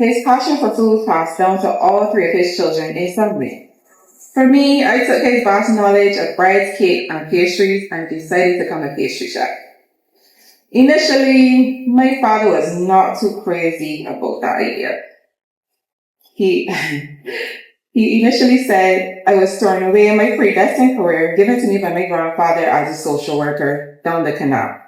His passion for food passed down to all three of his children in some way. For me, I took his vast knowledge of bride's cake and pastries and decided to become a pastry chef. Initially, my father was not too crazy about that idea. He initially said I was thrown away in my predestined career given to me by my grandfather as a social worker down the canal.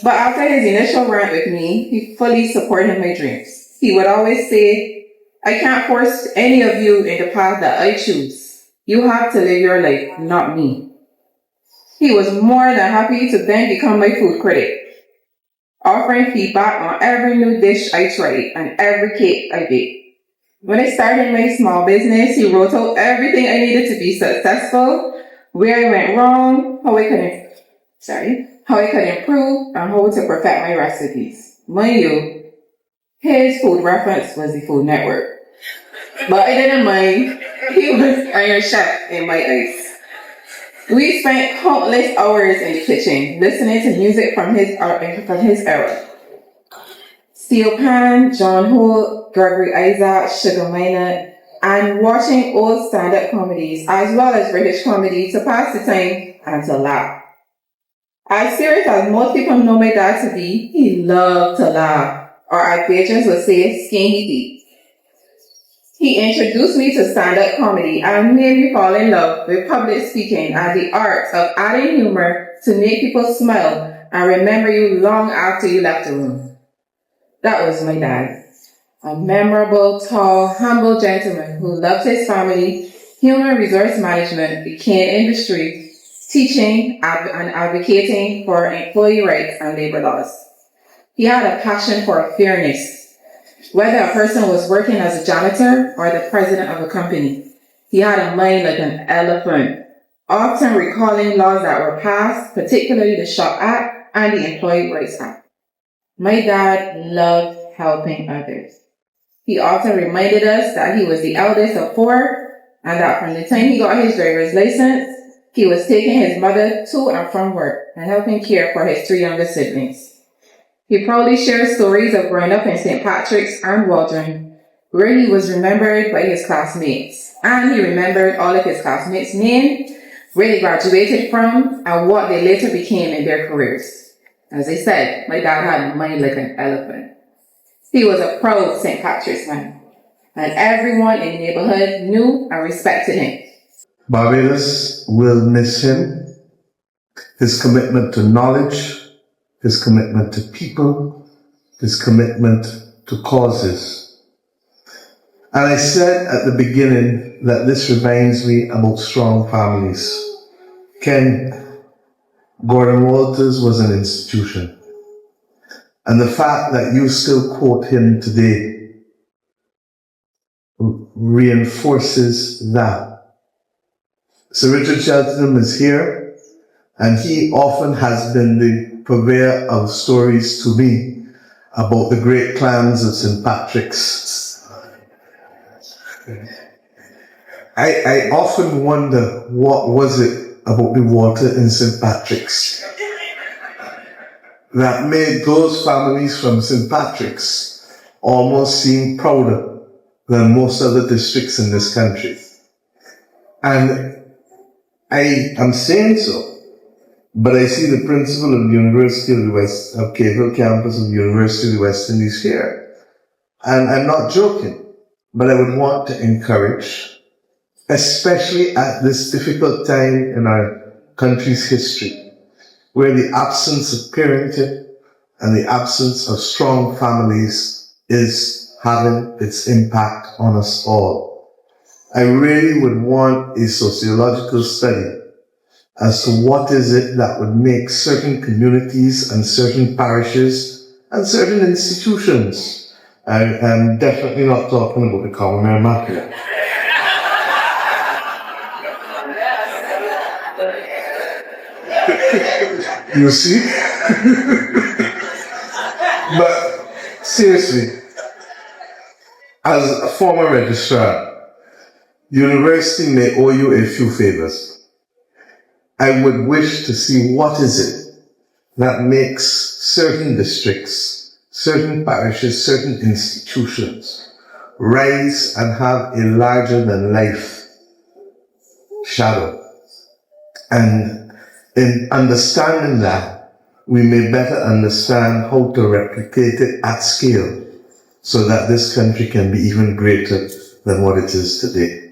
But after his initial rant with me, he fully supported my dreams. He would always say, I can't force any of you in the path that I choose. You have to live your life, not me. He was more than happy to then become my food critic, offering feedback on every new dish I tried and every cake I baked. When I started my small business, he wrote out everything I needed to be successful, where I went wrong, how I could improve, and how to perfect my recipes. Mind you, his food reference was the Food Network. But I didn't mind. He was Iron Chef in my eyes. We spent countless hours in the kitchen, listening to music from his era. Steel Pan, John Holt, Gregory Isaac, Sugar Minot, and watching old stand-up comedies as well as British comedy to pass the time and to laugh. As serious as most people know my dad to be, he loved to laugh, or as patrons would say, skin his teeth. He introduced me to stand-up comedy and made me fall in love with public speaking and the art of adding humor to make people smile and remember you long after you left the room. That was my dad. A memorable, tall, humble gentleman who loved his family, human resource management, the cane industry, teaching and advocating for employee rights and labor laws. He had a passion for fairness. Whether a person was working as a janitor or the president of a company, he had a mind like an elephant, often recalling laws that were passed, particularly the Shop Act and the Employee Rights Act. My dad loved helping others. He often reminded us that he was the eldest of four and that from the time he got his driver's license, he was taking his mother to and from work and helping care for his three younger siblings. He proudly shared stories of growing up in St. Patrick's and Waldron, where he was remembered by his classmates. And he remembered all of his classmates' names, where they graduated from, and what they later became in their careers. As I said, my dad had a mind like an elephant. He was a proud St. Patrick's man, and everyone in the neighborhood knew and respected him. Barbados will miss him, his commitment to knowledge, his commitment to people, his commitment to causes. And I said at the beginning that this reminds me about strong families. Gordon Walters was an institution. And the fact that you still quote him today reinforces that. Sir Richard Cheltenham is here, and he often has been the purveyor of stories to me about the great clans of St. Patrick's. I often wonder what was it about the water in St. Patrick's that made those families from St. Patrick's almost seem prouder than most other districts in this country. And I am saying so, but I see the principal of the University of the West, of Cave Hill campus of the University of the West Indies here. And I'm not joking, but I would want to encourage, especially at this difficult time in our country's history, where the absence of parenting and the absence of strong families is having its impact on us all. I really would want a sociological study as to what is it that would make certain communities and certain parishes and certain institutions, I'm definitely not talking about the Commonwealth Market. You see? But seriously, as a former registrar, the university may owe you a few favors. I would wish to see what is it that makes certain districts certain parishes, certain institutions rise and have a larger than life shadow. And in understanding that, we may better understand how to replicate it at scale so that this country can be even greater than what it is today.